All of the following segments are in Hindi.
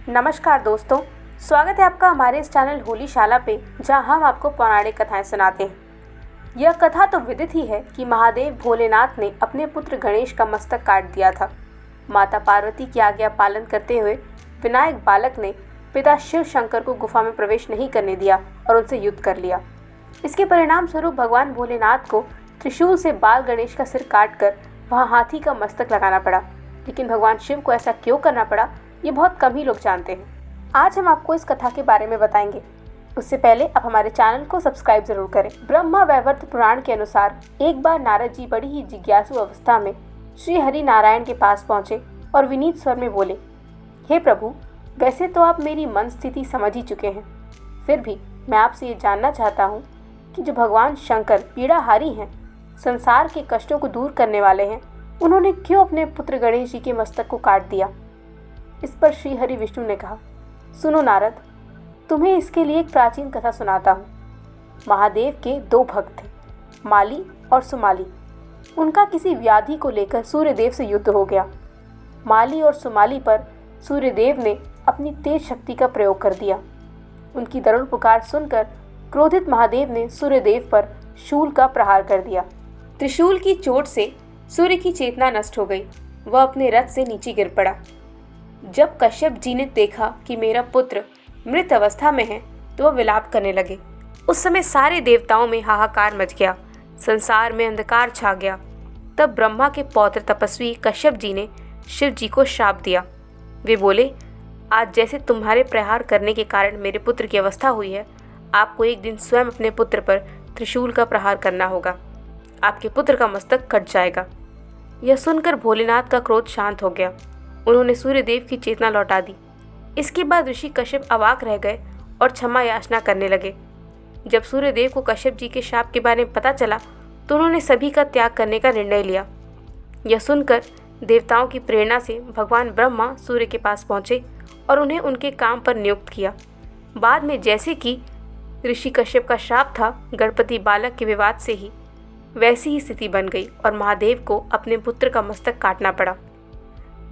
नमस्कार दोस्तों, स्वागत है आपका हमारे इस चैनल होली शाला पे, जहां हम आपको पौराणिक कथाएं सुनाते हैं। यह कथा तो विदित ही है कि महादेव भोलेनाथ ने अपने पुत्र गणेश का मस्तक काट दिया था। माता पार्वती की आज्ञा पालन करते हुए विनायक बालक ने पिता शिव शंकर को गुफा में प्रवेश नहीं करने दिया और उनसे युद्ध कर लिया। इसके परिणाम स्वरूप भगवान भोलेनाथ को त्रिशूल से बाल गणेश का सिर काटकर वहां हाथी का मस्तक लगाना पड़ा। लेकिन भगवान शिव को ऐसा क्यों करना पड़ा, ये बहुत कम ही लोग जानते हैं। आज हम आपको इस कथा के बारे में बताएंगे। उससे पहले आप हमारे चैनल को सब्सक्राइब जरूर करें। ब्रह्मा वैवर्त पुराण के अनुसार एक बार नारद जी बड़ी ही जिज्ञासु अवस्था में श्री हरि नारायण के पास पहुंचे और विनीत स्वर में बोले, हे प्रभु, वैसे तो आप मेरी मन स्थिति समझ ही चुके हैं, फिर भी मैं आपसे ये जानना चाहता हूँ कि जो भगवान शंकर पीड़ाहारी हैं, संसार के कष्टों को दूर करने वाले हैं, उन्होंने क्यों अपने पुत्र गणेश जी के मस्तक को काट दिया। इस पर श्री हरि विष्णु ने कहा, सुनो नारद, तुम्हें इसके लिए एक प्राचीन कथा सुनाता हूँ। महादेव के दो भक्त थे, माली और सुमाली। उनका किसी व्याधि को लेकर सूर्यदेव से युद्ध हो गया। माली और सुमाली पर सूर्यदेव ने अपनी तेज शक्ति का प्रयोग कर दिया। उनकी दरुण पुकार सुनकर क्रोधित महादेव ने सूर्यदेव पर शूल का प्रहार कर दिया। त्रिशूल की चोट से सूर्य की चेतना नष्ट हो गई। वह अपने रथ से नीचे गिर पड़ा। जब कश्यप जी ने देखा कि मेरा पुत्र मृत अवस्था में है, तो वह विलाप करने लगे। उस समय सारे देवताओं में हाहाकार मच गया, संसार में अंधकार छा गया। तब ब्रह्मा के पौत्र तपस्वी कश्यप जी ने शिव जी को श्राप दिया। वे बोले, आज जैसे तुम्हारे प्रहार करने के कारण मेरे पुत्र की अवस्था हुई है, आपको एक दिन स्वयं अपने पुत्र पर त्रिशूल का प्रहार करना होगा। आपके पुत्र का मस्तक कट जाएगा। यह सुनकर भोलेनाथ का क्रोध शांत हो गया। उन्होंने सूर्यदेव की चेतना लौटा दी। इसके बाद ऋषि कश्यप अवाक रह गए और क्षमा याचना करने लगे। जब सूर्यदेव को कश्यप जी के शाप के बारे में पता चला, तो उन्होंने सभी का त्याग करने का निर्णय लिया। यह सुनकर देवताओं की प्रेरणा से भगवान ब्रह्मा सूर्य के पास पहुंचे और उन्हें उनके काम पर नियुक्त किया। बाद में जैसे कि ऋषि कश्यप का श्राप था, गणपति बालक के विवाद से ही वैसी ही स्थिति बन गई और महादेव को अपने पुत्र का मस्तक काटना पड़ा।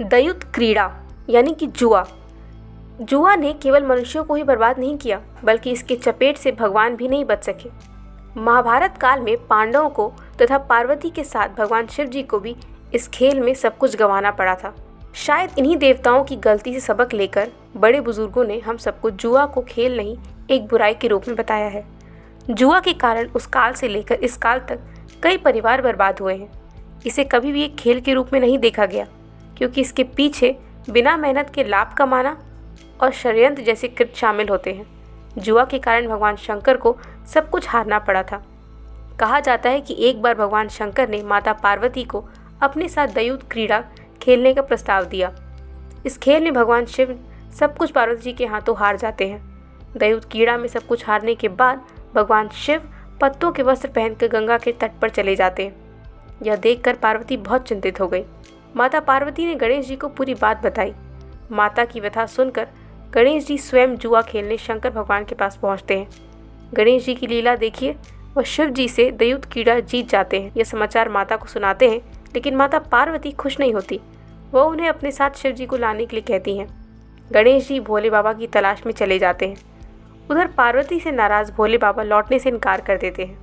दयुत क्रीड़ा यानी कि जुआ ने केवल मनुष्यों को ही बर्बाद नहीं किया, बल्कि इसके चपेट से भगवान भी नहीं बच सके। महाभारत काल में पांडवों को तथा पार्वती के साथ भगवान शिव जी को भी इस खेल में सब कुछ गंवाना पड़ा था। शायद इन्हीं देवताओं की गलती से सबक लेकर बड़े बुजुर्गों ने हम सबको जुआ को खेल नहीं, एक बुराई के रूप में बताया है। जुआ के कारण उस काल से लेकर इस काल तक कई परिवार बर्बाद हुए हैं। इसे कभी भी एक खेल के रूप में नहीं देखा गया, क्योंकि इसके पीछे बिना मेहनत के लाभ कमाना और षड्यंत्र जैसे कृत्य शामिल होते हैं। जुआ के कारण भगवान शंकर को सब कुछ हारना पड़ा था। कहा जाता है कि एक बार भगवान शंकर ने माता पार्वती को अपने साथ दयुत क्रीड़ा खेलने का प्रस्ताव दिया। इस खेल में भगवान शिव सब कुछ पार्वती जी के हाथों हार जाते हैं। दयुत क्रीड़ा में सब कुछ हारने के बाद भगवान शिव पत्तों के वस्त्र पहनकर गंगा के तट पर चले जाते हैं। यह देखकर पार्वती बहुत चिंतित हो गई। माता पार्वती ने गणेश जी को पूरी बात बताई। माता की व्यथा सुनकर गणेश जी स्वयं जुआ खेलने शंकर भगवान के पास पहुंचते हैं। गणेश जी की लीला देखिए, वह शिव जी से दयुत क्रीड़ा जीत जाते हैं। यह समाचार माता को सुनाते हैं, लेकिन माता पार्वती खुश नहीं होती। वह उन्हें अपने साथ शिव जी को लाने के लिए कहती हैं। गणेश जी भोले बाबा की तलाश में चले जाते हैं। उधर पार्वती से नाराज भोले बाबा लौटने से इनकार कर देते हैं।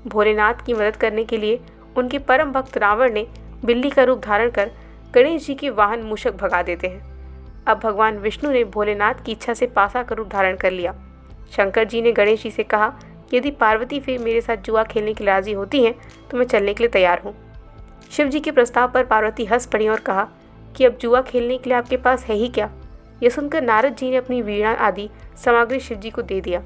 भोलेनाथ की मदद करने के लिए उनके परम भक्त रावण ने बिल्ली का रूप धारण कर गणेश जी के वाहन मूषक भगा देते हैं। अब भगवान विष्णु ने भोलेनाथ की इच्छा से पासा का रूप धारण कर लिया। शंकर जी ने गणेश जी से कहा कि यदि पार्वती फिर मेरे साथ जुआ खेलने के लिए राजी होती हैं, तो मैं चलने के लिए तैयार हूँ। शिव जी के प्रस्ताव पर पार्वती हंस पड़ी और कहा कि अब जुआ खेलने के लिए आपके पास है ही क्या। यह सुनकर नारद जी ने अपनी वीणा आदि सामग्री शिव जी को दे दिया।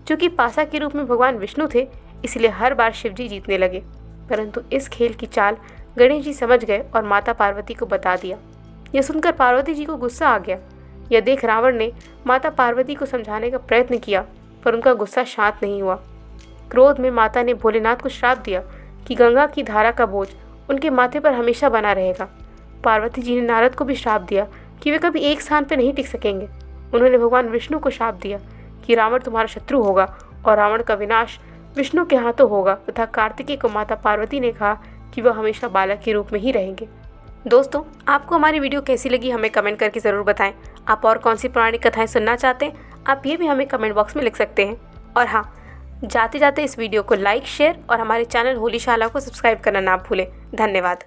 चूँकि पासा के रूप में भगवान विष्णु थे, इसलिए हर बार शिव जी जीतने लगे। परंतु इस खेल की चाल गणेश जी समझ गए और माता पार्वती को बता दिया। यह सुनकर पार्वती जी को गुस्सा आ गया। यह देख रावण ने माता पार्वती को समझाने का प्रयत्न किया, पर उनका गुस्सा शांत नहीं हुआ। क्रोध में माता ने भोलेनाथ को श्राप दिया कि गंगा की धारा का बोझ उनके माथे पर हमेशा बना रहेगा। पार्वती जी ने नारद को भी श्राप दिया कि वे कभी एक स्थान पर नहीं टिक सकेंगे। उन्होंने भगवान विष्णु को श्राप दिया कि रावण तुम्हारा शत्रु होगा और रावण का विनाश विष्णु के हाथों होगा, तथा कार्तिकेय को माता पार्वती ने कहा कि वह हमेशा बालक के रूप में ही रहेंगे। दोस्तों, आपको हमारी वीडियो कैसी लगी हमें कमेंट करके ज़रूर बताएं। आप और कौन सी पौराणिक कथाएं सुनना चाहते हैं, आप ये भी हमें कमेंट बॉक्स में लिख सकते हैं। और हाँ, जाते जाते इस वीडियो को लाइक, शेयर और हमारे चैनल होलीशाला को सब्सक्राइब करना ना भूलें। धन्यवाद।